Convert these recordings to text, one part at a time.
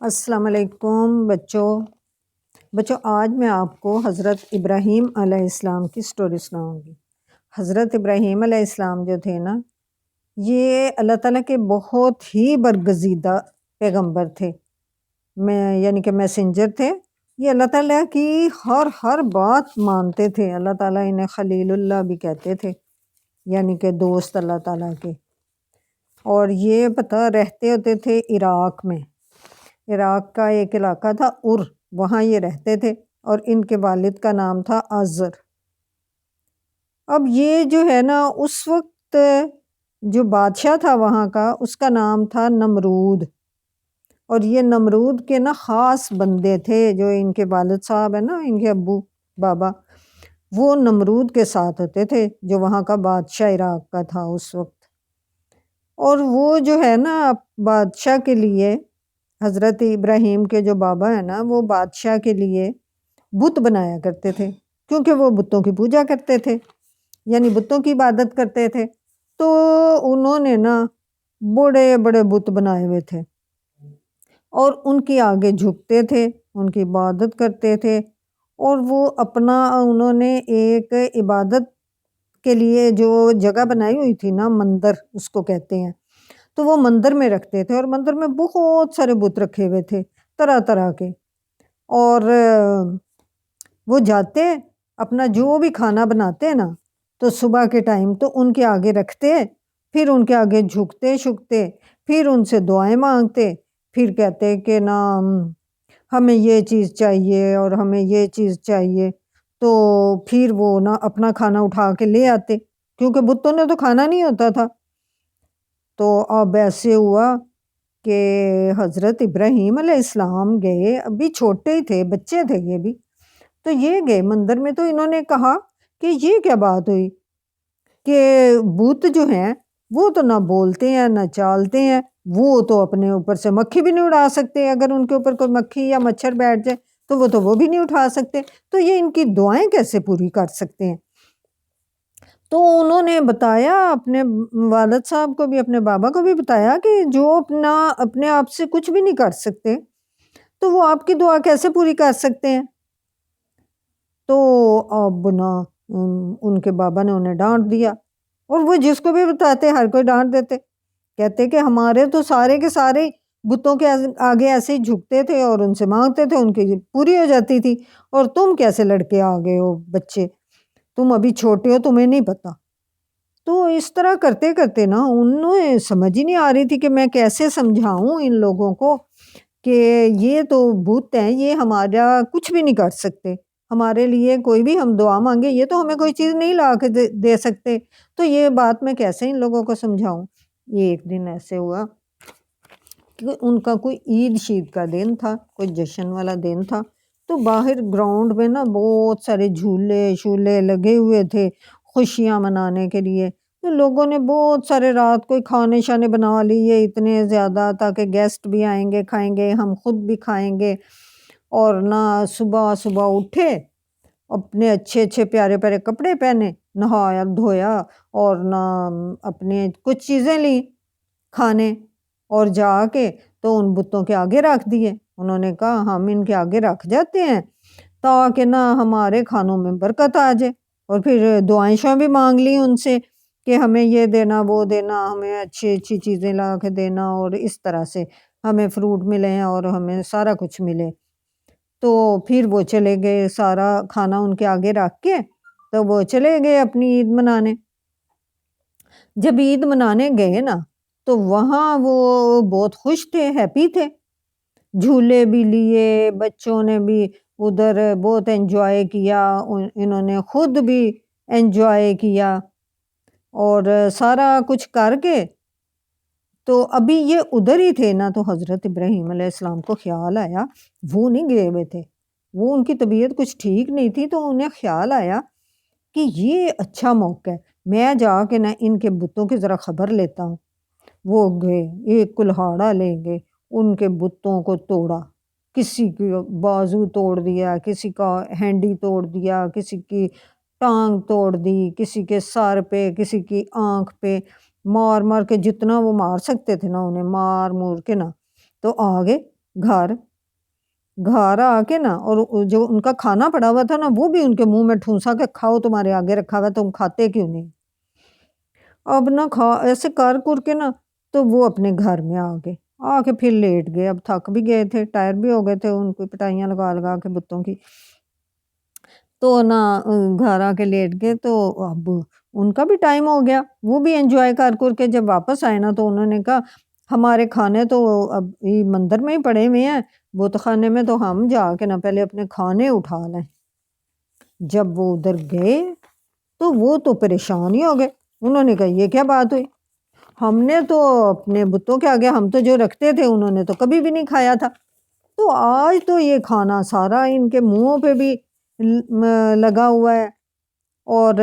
السلام علیکم بچوں آج میں آپ کو حضرت ابراہیم علیہ السلام کی سٹوری سناؤں گی۔ حضرت ابراہیم علیہ السلام جو تھے نا، یہ اللہ تعالیٰ کے بہت ہی برگزیدہ پیغمبر تھے، یعنی کہ میسنجر تھے۔ یہ اللہ تعالیٰ کی ہر بات مانتے تھے۔ اللہ تعالیٰ انہیں خلیل اللہ بھی کہتے تھے، یعنی کہ دوست اللہ تعالیٰ کے۔ اور یہ رہتے ہوتے تھے عراق میں۔ عراق کا ایک علاقہ تھا وہاں یہ رہتے تھے، اور ان کے والد کا نام تھا آزر۔ اب یہ جو ہے نا، اس وقت جو بادشاہ تھا وہاں کا، اس کا نام تھا نمرود۔ اور یہ نمرود کے نا خاص بندے تھے، جو ان کے والد صاحب ہیں نا، ان کے ابو بابا، وہ نمرود کے ساتھ ہوتے تھے، جو وہاں کا بادشاہ عراق کا تھا اس وقت۔ اور وہ جو ہے نا بادشاہ کے لیے، حضرت ابراہیم کے جو بابا ہیں نا، وہ بادشاہ کے لیے بت بنایا کرتے تھے، کیونکہ وہ بتوں کی پوجا کرتے تھے، یعنی بتوں کی عبادت کرتے تھے۔ تو انہوں نے نا بڑے بڑے بت بنائے ہوئے تھے، اور ان کے آگے جھکتے تھے، ان کی عبادت کرتے تھے۔ اور وہ انہوں نے ایک عبادت کے لیے جو جگہ بنائی ہوئی تھی نا، مندر اس کو کہتے ہیں، تو وہ مندر میں رکھتے تھے، اور مندر میں بہت سارے بت رکھے ہوئے تھے طرح طرح کے۔ اور وہ جاتے اپنا جو بھی کھانا بناتے نا، تو صبح کے ٹائم تو ان کے آگے رکھتے، پھر ان کے آگے جھکتے شکتے، پھر ان سے دعائیں مانگتے، پھر کہتے کہ نا ہمیں یہ چیز چاہیے اور ہمیں یہ چیز چاہیے۔ تو پھر وہ نا اپنا کھانا اٹھا کے لے آتے، کیونکہ بتوں نے تو کھانا نہیں ہوتا تھا۔ تو اب ایسے ہوا کہ حضرت ابراہیم علیہ السلام گئے، ابھی چھوٹے ہی تھے، بچے تھے یہ بھی، تو یہ گئے مندر میں۔ تو انہوں نے کہا کہ یہ کیا بات ہوئی کہ بت جو ہیں وہ تو نہ بولتے ہیں نہ چالتے ہیں، وہ تو اپنے اوپر سے مکھی بھی نہیں اڑا سکتے، اگر ان کے اوپر کوئی مکھی یا مچھر بیٹھ جائے تو وہ بھی نہیں اٹھا سکتے، تو یہ ان کی دعائیں کیسے پوری کر سکتے ہیں؟ تو انہوں نے بتایا اپنے والد صاحب کو بھی، اپنے بابا کو بھی بتایا کہ جو اپنے آپ سے کچھ بھی نہیں کر سکتے، تو وہ آپ کی دعا کیسے پوری کر سکتے ہیں؟ تو اب نا ان کے بابا نے انہیں ڈانٹ دیا، اور وہ جس کو بھی بتاتے ہر کوئی ڈانٹ دیتے، کہتے کہ ہمارے تو سارے کے سارے بتوں کے آگے ایسے ہی جھکتے تھے اور ان سے مانگتے تھے، ان کی پوری ہو جاتی تھی، اور تم کیسے لڑکے آ گئے ہو بچے، تم ابھی چھوٹے ہو، تمہیں نہیں پتا۔ تو اس طرح کرتے کرتے نا انہیں سمجھ ہی نہیں آ رہی تھی کہ میں کیسے سمجھاؤں ان لوگوں کو کہ یہ تو بت ہیں، یہ ہمارا کچھ بھی نہیں کر سکتے، ہمارے لیے کوئی بھی ہم دعا مانگے یہ تو ہمیں کوئی چیز نہیں لا کے دے سکتے، تو یہ بات میں کیسے ان لوگوں کو سمجھاؤں۔ یہ ایک دن ایسے ہوا کہ ان کا کوئی عید شید کا دن تھا، کوئی جشن والا دن تھا، تو باہر گراؤنڈ میں نا بہت سارے جھولے شولے لگے ہوئے تھے خوشیاں منانے کے لیے۔ تو لوگوں نے بہت سارے رات کو کھانے شانے بنا لیے اتنے زیادہ، تاکہ گیسٹ بھی آئیں گے کھائیں گے، ہم خود بھی کھائیں گے۔ اور نہ صبح صبح اٹھے، اپنے اچھے اچھے پیارے پیارے کپڑے پہنے، نہایا دھویا، اور نہ اپنے کچھ چیزیں لیں کھانے، اور جا کے تو ان بتوں کے آگے رکھ دیے۔ انہوں نے کہا ہم ان کے آگے رکھ جاتے ہیں تاکہ نہ ہمارے کھانوں میں برکت آ جائے، اور پھر دعائیں بھی مانگ لی ان سے کہ ہمیں یہ دینا وہ دینا، ہمیں اچھی اچھی چیزیں لا کے دینا، اور اس طرح سے ہمیں فروٹ ملے اور ہمیں سارا کچھ ملے۔ تو پھر وہ چلے گئے، سارا کھانا ان کے آگے رکھ کے تو وہ چلے گئے اپنی عید منانے۔ جب عید منانے گئے نا، تو وہاں وہ بہت خوش تھے، ہیپی تھے، جھولے بھی لیے، بچوں نے بھی ادھر بہت انجوائے کیا، انہوں نے خود بھی انجوائے کیا، اور سارا کچھ کر کے تو ابھی یہ ادھر ہی تھے نا، تو حضرت ابراہیم علیہ السلام کو خیال آیا، وہ نہیں گئے ہوئے تھے، وہ ان کی طبیعت کچھ ٹھیک نہیں تھی، تو انہیں خیال آیا کہ یہ اچھا موقع ہے، میں جا کے نا ان کے بتوں کی ذرا خبر لیتا ہوں۔ وہ گئے، ایک کلہاڑا لے گئے، ان کے بتوں کو توڑا، کسی کی بازو توڑ دیا، کسی کا ہینڈی توڑ دیا، کسی کی ٹانگ توڑ دی، کسی کے سر پہ، کسی کی آنکھ پہ، مار مار کے جتنا وہ مار سکتے تھے نا انہیں مار مور کے نا تو آگے گھر گھر آ کے نا، اور جو ان کا کھانا پڑا ہوا تھا نا وہ بھی ان کے منہ میں ٹھونسا کہ کھاؤ، تمہارے آگے رکھا ہوا، تم کھاتے کیوں نہیں؟ اب نہ ایسے کر کے نا تو وہ اپنے گھر میں آ کے پھر لیٹ گئے۔ اب تھک بھی گئے تھے، ٹائر بھی ہو گئے تھے ان کو پٹائیاں لگا لگا کے بتوں کی، تو نا گھر آ کے لیٹ گئے۔ تو اب ان کا بھی ٹائم ہو گیا، وہ بھی انجوائے کر کے جب واپس آئے نا تو انہوں نے کہا ہمارے کھانے تو اب مندر میں ہی پڑے ہوئے ہیں، بت خانے میں، تو ہم جا کے نا پہلے اپنے کھانے اٹھا لیں۔ جب وہ ادھر گئے تو وہ تو پریشان ہی ہو گئے، انہوں نے کہا یہ کیا بات ہوئی، ہم نے تو اپنے بتوں کے آگے ہم تو جو رکھتے تھے انہوں نے تو کبھی بھی نہیں کھایا تھا، تو آج تو یہ کھانا سارا ان کے منہوں پہ بھی لگا ہوا ہے، اور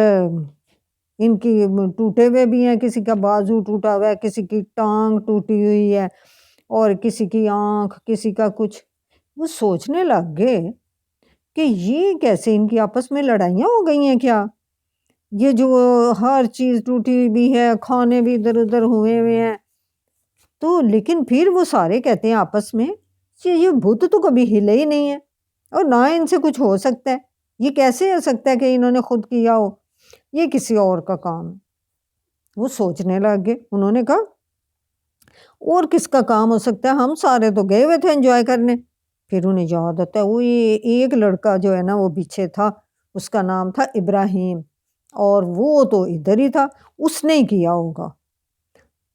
ان کی ٹوٹے ہوئے بھی ہیں، کسی کا بازو ٹوٹا ہوا ہے، کسی کی ٹانگ ٹوٹی ہوئی ہے، اور کسی کی آنکھ، کسی کا کچھ۔ وہ سوچنے لگ گئے کہ یہ کیسے، ان کی آپس میں لڑائیاں ہو گئی ہیں کیا؟ یہ جو ہر چیز ٹوٹی ہوئی بھی ہے، کھانے بھی ادھر ادھر ہوئے ہیں۔ تو لیکن پھر وہ سارے کہتے ہیں آپس میں کہ یہ بت تو کبھی ہلے ہی نہیں ہے، اور نہ ان سے کچھ ہو سکتا ہے، یہ کیسے ہو سکتا ہے کہ انہوں نے خود کیا ہو، یہ کسی اور کا کام ہے۔ وہ سوچنے لگ گئے، انہوں نے کہا اور کس کا کام ہو سکتا ہے، ہم سارے تو گئے ہوئے تھے انجوائے کرنے۔ پھر انہیں یاد آتا ہے وہ ایک لڑکا جو ہے نا وہ پیچھے تھا، اس کا نام تھا ابراہیم، اور وہ تو ادھر ہی تھا، اس نے ہی کیا ہوگا۔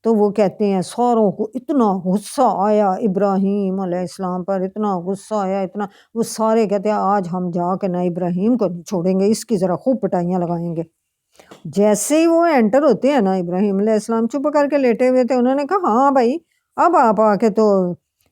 تو وہ کہتے ہیں ساروں کو اتنا غصہ آیا ابراہیم علیہ السلام پر، اتنا غصہ آیا، اتنا، وہ سارے کہتے ہیں آج ہم جا کے نا ابراہیم کو نہیں چھوڑیں گے، اس کی ذرا خوب پٹائیاں لگائیں گے۔ جیسے ہی وہ انٹر ہوتے ہیں نا، ابراہیم علیہ السلام چپ کر کے لیٹے ہوئے تھے، انہوں نے کہا ہاں بھائی اب آپ آ کے تو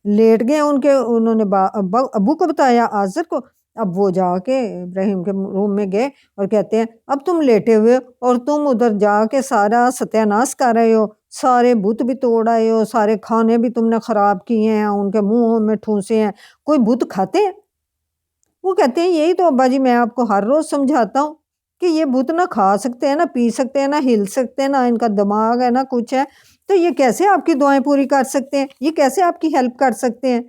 لیٹ گئے، انہوں نے ابو کو بتایا، آزر کو۔ اب وہ جا کے ابراہیم کے روم میں گئے اور کہتے ہیں اب تم لیٹے ہوئے اور تم ادھر جا کے سارا ستیہ ناش کر رہے ہو، سارے بت بھی توڑ آئے ہو، سارے کھانے بھی تم نے خراب کیے ہیں، ان کے منہوں میں ٹھونسے ہیں، کوئی بت کھاتے ہیں؟ وہ کہتے ہیں یہی تو ابا جی میں آپ کو ہر روز سمجھاتا ہوں کہ یہ بت نہ کھا سکتے ہیں، نہ پی سکتے ہیں، نہ ہل سکتے ہیں، نہ ان کا دماغ ہے، نہ کچھ ہے، تو یہ کیسے آپ کی دعائیں پوری کر سکتے ہیں، یہ کیسے آپ کی ہیلپ کر سکتے ہیں؟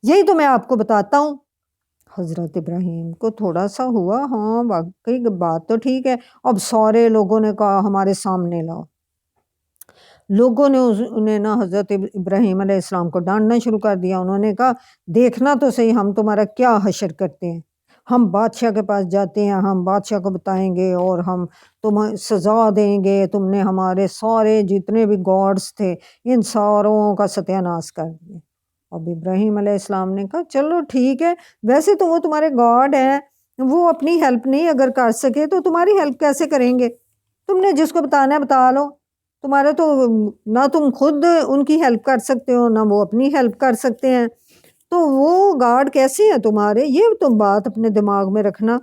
یہی تو میں آپ کو بتاتا ہوں۔ حضرت ابراہیم کو تھوڑا سا ہوا، ہاں واقعی بات تو ٹھیک ہے۔ اب سارے لوگوں نے کہا ہمارے سامنے لاؤ۔ لوگوں نے انہیں نا حضرت ابراہیم علیہ السلام کو ڈانٹنا شروع کر دیا۔ انہوں نے کہا دیکھنا تو صحیح ہم تمہارا کیا حشر کرتے ہیں، ہم بادشاہ کے پاس جاتے ہیں، ہم بادشاہ کو بتائیں گے اور ہم تمہیں سزا دیں گے، تم نے ہمارے سارے جتنے بھی گاڈس تھے ان ساروں کا ستیہ ناش کر دیا۔ اب ابراہیم علیہ السلام نے کہا چلو ٹھیک ہے، ویسے تو وہ تمہارے گاڈ ہیں، وہ اپنی ہیلپ نہیں اگر کر سکے تو تمہاری ہیلپ کیسے کریں گے؟ تم نے جس کو بتانا ہے بتا لو، تمہارے تو نہ تم خود ان کی ہیلپ کر سکتے ہو، نہ وہ اپنی ہیلپ کر سکتے ہیں، تو وہ گارڈ کیسے ہیں تمہارے؟ یہ تم بات اپنے دماغ میں رکھنا۔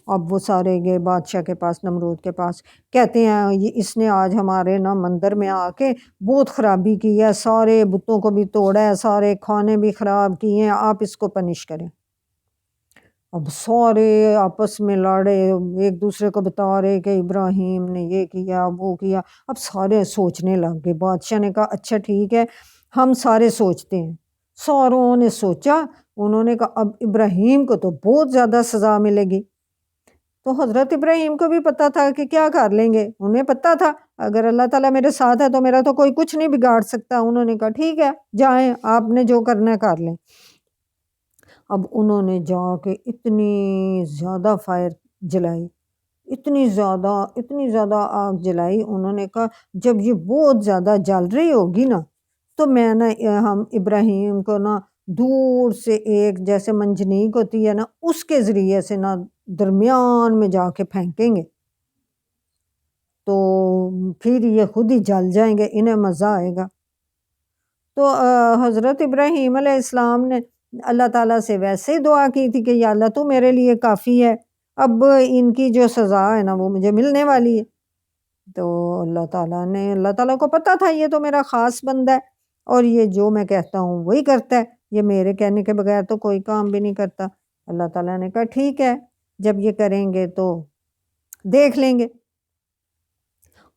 اب وہ سارے گئے بادشاہ کے پاس، نمرود کے پاس، کہتے ہیں یہ اس نے آج ہمارے نا مندر میں آ کے بہت خرابی کی ہے، سارے بتوں کو بھی توڑا ہے، سارے کھانے بھی خراب کیے ہیں، آپ اس کو پنش کریں۔ اب سارے آپس میں لڑے، ایک دوسرے کو بتا رہے کہ ابراہیم نے یہ کیا وہ کیا۔ اب سارے سوچنے لگ گئے۔ بادشاہ نے کہا اچھا ٹھیک ہے ہم سارے سوچتے ہیں۔ ساروں نے سوچا، انہوں نے کہا اب ابراہیم کو تو بہت زیادہ سزا ملے گی۔ تو حضرت ابراہیم کو بھی پتا تھا کہ کیا کر لیں گے، انہیں پتا تھا اگر اللہ تعالیٰ میرے ساتھ ہے تو میرا تو کوئی کچھ نہیں بگاڑ سکتا۔ انہوں نے کہا ٹھیک ہے جائیں، آپ نے جو کرنا ہے کر لیں۔ اب انہوں نے جا کے اتنی زیادہ فائر جلائی، اتنی زیادہ آگ جلائی۔ انہوں نے کہا جب یہ بہت زیادہ جل رہی ہوگی نا تو میں نا ہم ابراہیم کو نا دور سے ایک جیسے منجنیق ہوتی ہے نا اس کے ذریعے سے نا درمیان میں جا کے پھینکیں گے، تو پھر یہ خود ہی جل جائیں گے، انہیں مزہ آئے گا۔ تو حضرت ابراہیم علیہ السلام نے اللہ تعالیٰ سے ویسے ہی دعا کی تھی کہ یا اللہ تو میرے لیے کافی ہے، اب ان کی جو سزا ہے نا وہ مجھے ملنے والی ہے۔ تو اللہ تعالیٰ کو پتہ تھا یہ تو میرا خاص بندہ ہے اور یہ جو میں کہتا ہوں وہی کرتا ہے، یہ میرے کہنے کے بغیر تو کوئی کام بھی نہیں کرتا۔ اللہ تعالیٰ نے کہا ٹھیک ہے جب یہ کریں گے تو دیکھ لیں گے۔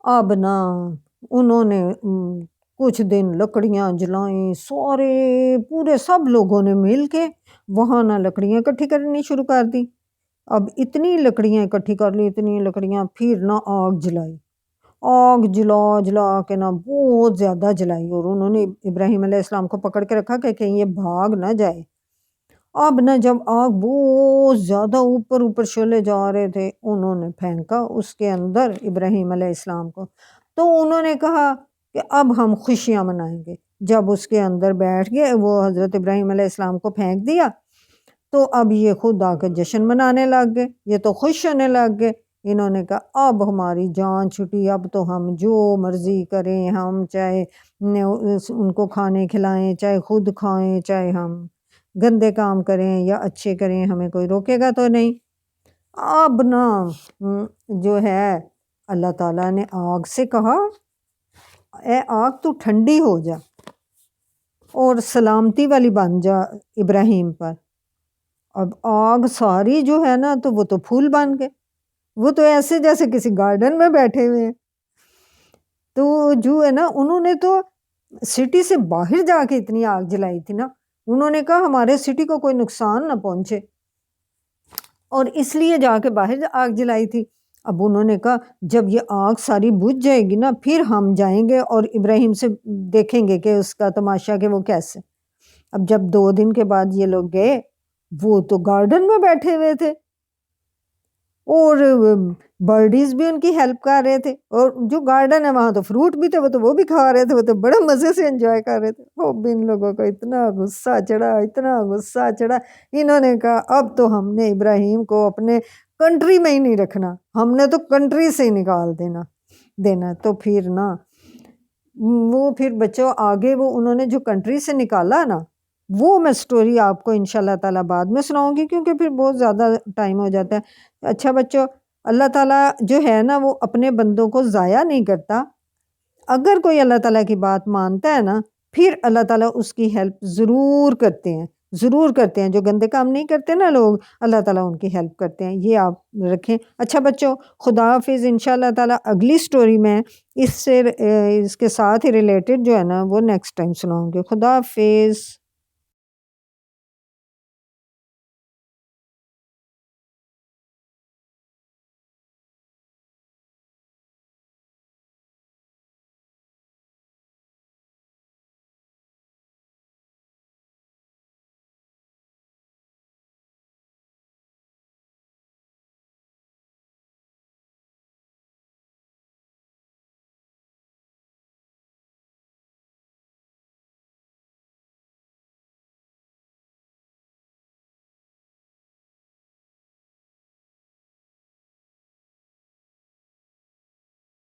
اب نا انہوں نے کچھ دن لکڑیاں جلائیں، سارے پورے سب لوگوں نے مل کے وہاں نہ لکڑیاں اکٹھی کرنی شروع کر دی۔ اب اتنی لکڑیاں اکٹھی کر لی، اتنی لکڑیاں، پھر نہ آگ جلائی، آگ جلا جلا کے نہ بہت زیادہ جلائی، اور انہوں نے ابراہیم علیہ السلام کو پکڑ کے رکھا کہ کہیں یہ بھاگ نہ جائے۔ اب نہ جب آگ بہت زیادہ اوپر اوپر شعلے جا رہے تھے، انہوں نے پھینکا اس کے اندر ابراہیم علیہ السلام کو، تو انہوں نے کہا کہ اب ہم خوشیاں منائیں گے۔ جب اس کے اندر بیٹھ گئے، وہ حضرت ابراہیم علیہ السلام کو پھینک دیا، تو اب یہ خود آ کے جشن منانے لگ گئے، یہ تو خوش ہونے لگ گئے۔ انہوں نے کہا اب ہماری جان چھٹی، اب تو ہم جو مرضی کریں، ہم چاہے ان کو کھانے کھلائیں، چاہے خود کھائیں، چاہے ہم گندے کام کریں یا اچھے کریں، ہمیں کوئی روکے گا تو نہیں۔ اب نا جو ہے اللہ تعالیٰ نے آگ سے کہا اے آگ تو ٹھنڈی ہو جا اور سلامتی والی بن جا ابراہیم پر۔ اب آگ ساری جو ہے نا تو وہ تو پھول بن گئے، وہ تو ایسے جیسے کسی گارڈن میں بیٹھے ہوئے ہیں۔ تو جو ہے نا انہوں نے تو سٹی سے باہر جا کے اتنی آگ جلائی تھی نا، انہوں نے کہا ہمارے سٹی کو کوئی نقصان نہ پہنچے، اور اس لیے جا کے باہر آگ جلائی تھی۔ اب انہوں نے کہا جب یہ آگ ساری بجھ جائے گی نا، پھر ہم جائیں گے اور ابراہیم سے دیکھیں گے کہ اس کا تماشا کہ وہ کیسے۔ اب جب 2 دن کے بعد یہ لوگ گئے، وہ تو گارڈن میں بیٹھے ہوئے تھے، اور برڈیز بھی ان کی ہیلپ کر رہے تھے، اور جو گارڈن ہے وہاں تو فروٹ بھی تھے، وہ بھی کھا رہے تھے، وہ تو بڑے مزے سے انجوائے کر رہے تھے۔ اب ان لوگوں کو اتنا غصہ چڑھا، اتنا غصہ چڑھا، انہوں نے کہا اب تو ہم نے ابراہیم کو اپنے کنٹری میں ہی نہیں رکھنا، ہم نے تو کنٹری سے ہی نکال دینا۔ تو پھر نا وہ پھر بچوں آگے وہ انہوں نے جو کنٹری سے نکالا نا، وہ میں سٹوری آپ کو انشاءاللہ تعالیٰ بعد میں سناؤں گی، کیونکہ پھر بہت زیادہ ٹائم ہو جاتا ہے۔ اچھا بچوں، اللہ تعالیٰ جو ہے نا وہ اپنے بندوں کو ضائع نہیں کرتا۔ اگر کوئی اللہ تعالیٰ کی بات مانتا ہے نا، پھر اللہ تعالیٰ اس کی ہیلپ ضرور کرتے ہیں، ضرور کرتے ہیں۔ جو گندے کام نہیں کرتے نا لوگ، اللہ تعالیٰ ان کی ہیلپ کرتے ہیں، یہ آپ رکھیں۔ اچھا بچوں، خدا حافظ۔ انشاءاللہ تعالیٰ اگلی سٹوری میں اس کے ساتھ ہی ریلیٹڈ جو ہے نا وہ نیکسٹ ٹائم سناؤں گے۔ خدا حافظ۔